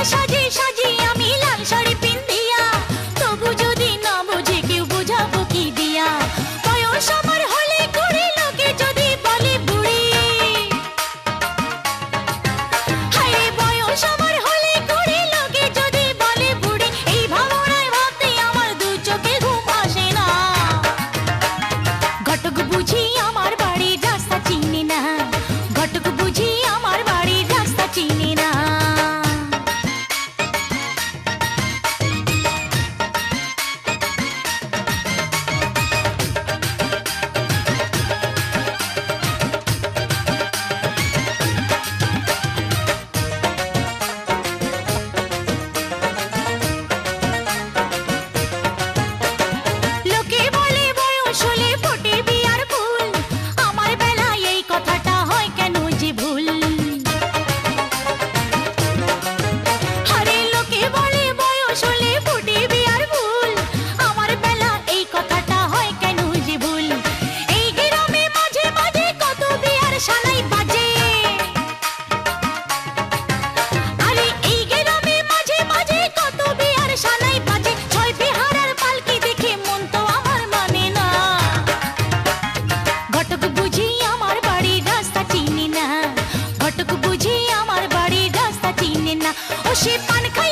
সাজে সাজে আমি লাল শাড়ি পিন্দিয়া, তবু যদি না বুঝে কেউ বুঝাবো কি দিয়া। বয়স আমার হলে কুড়ি, লোকে যদি বলে বুড়ি। হায়রে বয়স আমার হলে কুড়ি, লোকে যদি বলে বুড়ি। এই ভাবনায় ভাবতে আমার দু চোখে ঘুম আসে না। ঘটক বুঝি আমার বাড়ির রাস্তা চিনি না, ঘটক বুঝি আমার বাড়ির রাস্তা চিনি না। লোকে বলে বয়স হলে ফোটে বিয়ার ফুল, আমার বেলায় এই কথাটা হয় কেন যে ভুল। আরে লোকে বলে বয়স হলে ফোটে বিয়ার ফুল, আমার বেলা এই কথাটা হয় কেন যে ভুল। এই গ্রামে মাঝে মাঝে কত বিয়ার শালাই বাজে। আরে এই গ্রামে মাঝে মাঝে কত বিয়ার শালাই বাজে। ছয় বিহারার পালকি দেখে মন তো আমার মানে না। ঘটক বুঝি আমার বাড়ির রাস্তা চিনি না, ঘটক বুঝি আমার বাড়ির রাস্তা চিনি না। ও সে পান খাই